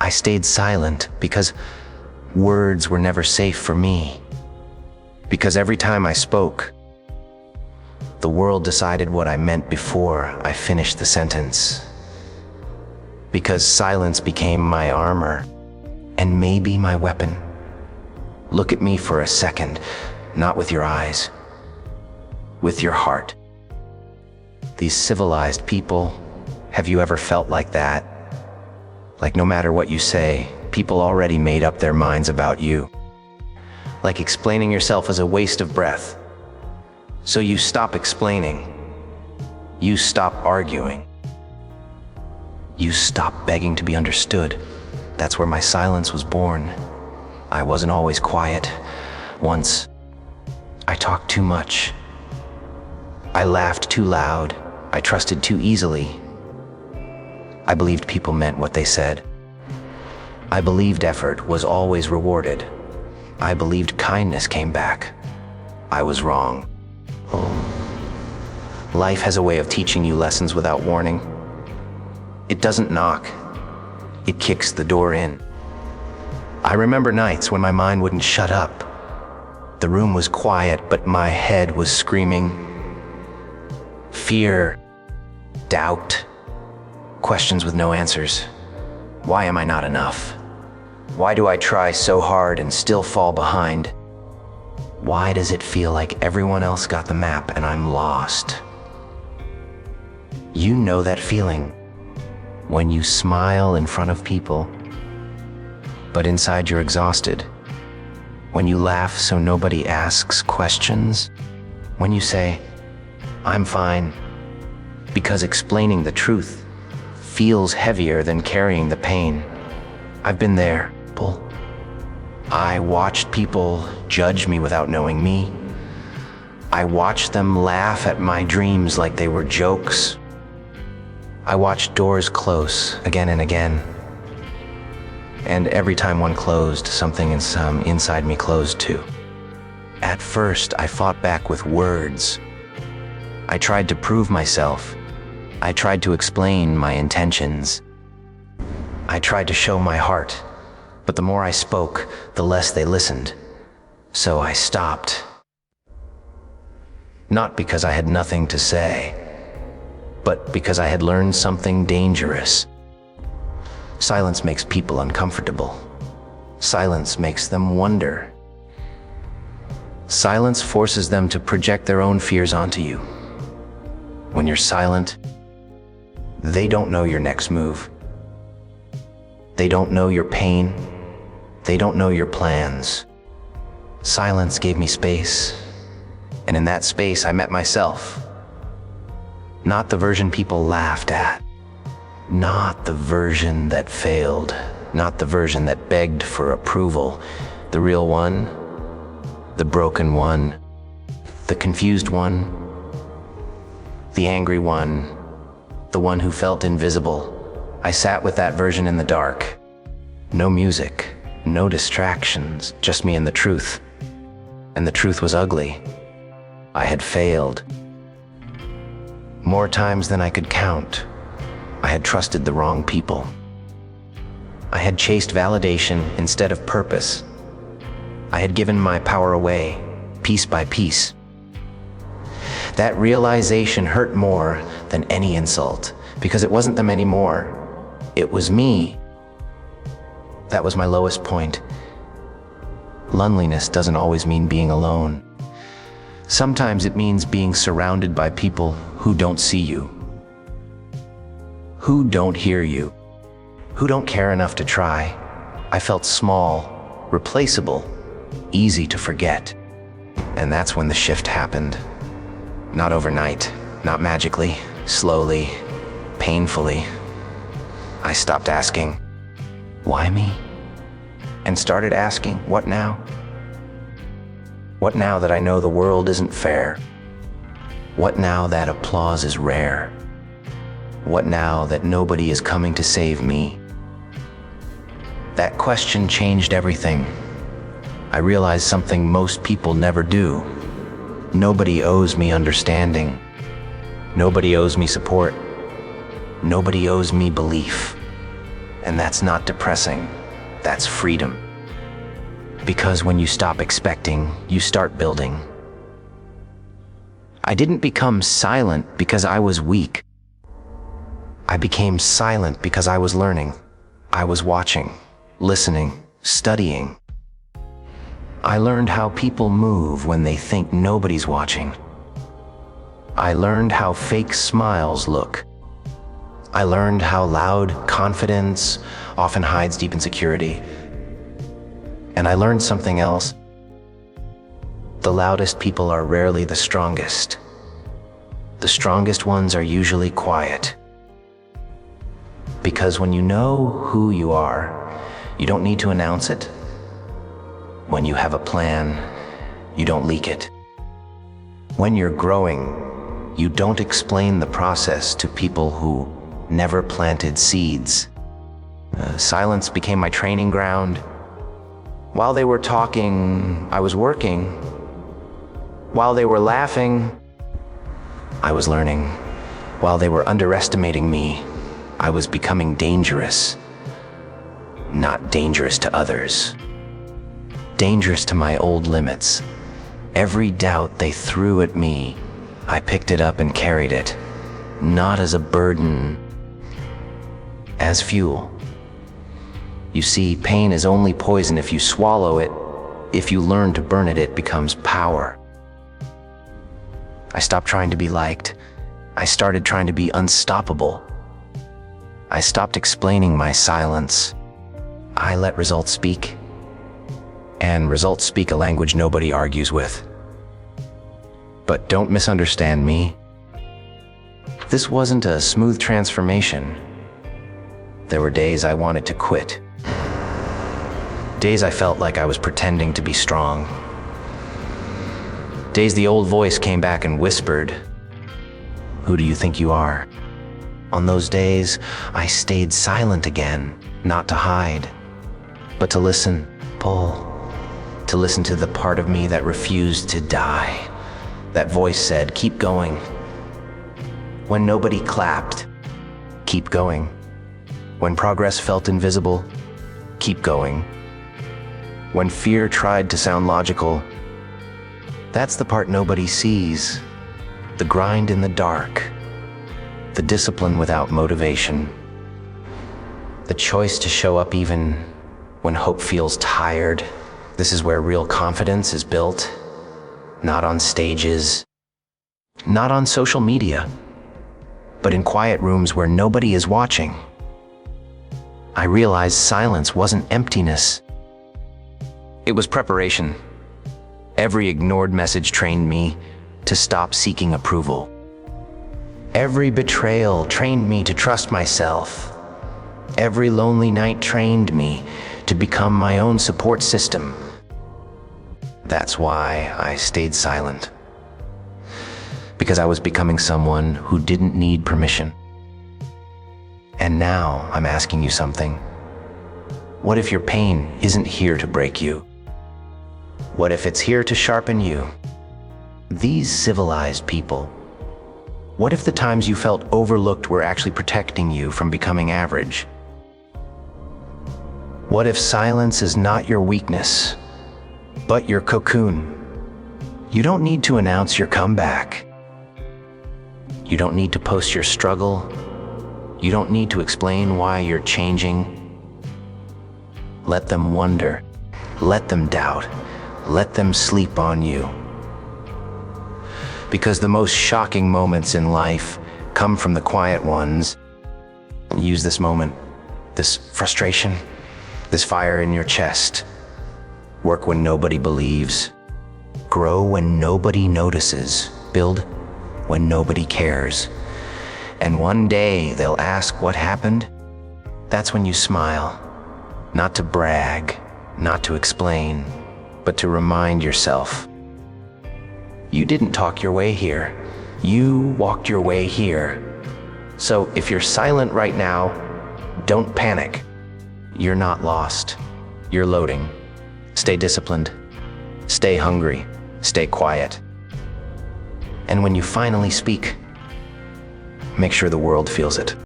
I stayed silent because words were never safe for me. Because every time I spoke, the world decided what I meant before I finished the sentence. Because silence became my armor, and maybe my weapon. Look at me for a second, not with your eyes, with your heart. These civilized people, have you ever felt like that? Like no matter what you say, people already made up their minds about you. Like explaining yourself is a waste of breath. So you stop explaining. You stop arguing. You stop begging to be understood. That's where my silence was born. I wasn't always quiet. Once, I talked too much. I laughed too loud. I trusted too easily. I believed people meant what they said. I believed effort was always rewarded. I believed kindness came back. I was wrong. Life has a way of teaching you lessons without warning. It doesn't knock. It kicks the door in. I remember nights when my mind wouldn't shut up. The room was quiet, but my head was screaming. Fear, doubt, questions with no answers. Why am I not enough? Why do I try so hard and still fall behind? Why does it feel like everyone else got the map and I'm lost? You know that feeling when you smile in front of people, but inside you're exhausted. When you laugh so nobody asks questions. When you say, I'm fine, because explaining the truth feels heavier than carrying the pain. I've been there. I watched people judge me without knowing me. I watched them laugh at my dreams like they were jokes. I watched doors close again and again. And every time one closed, something inside me closed too. At first, I fought back with words. I tried to prove myself. I tried to explain my intentions. I tried to show my heart. But the more I spoke, the less they listened. So I stopped. Not because I had nothing to say, but because I had learned something dangerous. Silence makes people uncomfortable. Silence makes them wonder. Silence forces them to project their own fears onto you. When you're silent, they don't know your next move. They don't know your pain. They don't know your plans. Silence gave me space, and in that space I met myself. Not the version people laughed at. Not the version that failed. Not the version that begged for approval. The real one. The broken one. The confused one. The angry one. The one who felt invisible. I sat with that version in the dark. No music. No distractions, just me and the truth. And the truth was ugly. I had failed. More times than I could count. I had trusted the wrong people. I had chased validation instead of purpose. I had given my power away, piece by piece. That realization hurt more than any insult, because it wasn't them anymore. It was me. That was my lowest point. Loneliness doesn't always mean being alone. Sometimes it means being surrounded by people who don't see you, who don't hear you, who don't care enough to try. I felt small, replaceable, easy to forget. And that's when the shift happened. Not overnight, not magically, slowly, painfully. I stopped asking, why me? And started asking, what now? What now that I know the world isn't fair? What now that applause is rare? What now that nobody is coming to save me? That question changed everything. I realized something most people never do. Nobody owes me understanding. Nobody owes me support. Nobody owes me belief. And that's not depressing, that's freedom. Because when you stop expecting, you start building. I didn't become silent because I was weak. I became silent because I was learning. I was watching, listening, studying. I learned how people move when they think nobody's watching. I learned how fake smiles look. I learned how loud confidence often hides deep insecurity. And I learned something else. The loudest people are rarely the strongest. The strongest ones are usually quiet. Because when you know who you are, you don't need to announce it. When you have a plan, you don't leak it. When you're growing, you don't explain the process to people who never planted seeds. Silence became my training ground. While they were talking, I was working. While they were laughing, I was learning. While they were underestimating me, I was becoming dangerous. Not dangerous to others. Dangerous to my old limits. Every doubt they threw at me, I picked it up and carried it. Not as a burden, as fuel. You see, pain is only poison if you swallow it. If you learn to burn it, it becomes power. I stopped trying to be liked. I started trying to be unstoppable. I stopped explaining my silence. I let results speak. And results speak a language nobody argues with. But don't misunderstand me. This wasn't a smooth transformation. There were days I wanted to quit. Days I felt like I was pretending to be strong. Days the old voice came back and whispered, "Who do you think you are?" On those days, I stayed silent again, not to hide, but to listen, to listen to the part of me that refused to die. That voice said, "Keep going." When nobody clapped, keep going. When progress felt invisible, keep going. When fear tried to sound logical, that's the part nobody sees. The grind in the dark, the discipline without motivation, the choice to show up even when hope feels tired. This is where real confidence is built, not on stages, not on social media, but in quiet rooms where nobody is watching. I realized silence wasn't emptiness. It was preparation. Every ignored message trained me to stop seeking approval. Every betrayal trained me to trust myself. Every lonely night trained me to become my own support system. That's why I stayed silent. Because I was becoming someone who didn't need permission. And now I'm asking you something. What if your pain isn't here to break you? What if it's here to sharpen you? These civilized people. What if the times you felt overlooked were actually protecting you from becoming average? What if silence is not your weakness, but your cocoon? You don't need to announce your comeback. You don't need to post your struggle. You don't need to explain why you're changing. Let them wonder. Let them doubt. Let them sleep on you. Because the most shocking moments in life come from the quiet ones. Use this moment, this frustration, this fire in your chest. Work when nobody believes. Grow when nobody notices. Build when nobody cares. And one day they'll ask what happened. That's when you smile. Not to brag, not to explain, but to remind yourself. You didn't talk your way here. You walked your way here. So if you're silent right now, don't panic. You're not lost. You're loading. Stay disciplined. Stay hungry. Stay quiet. And when you finally speak, make sure the world feels it.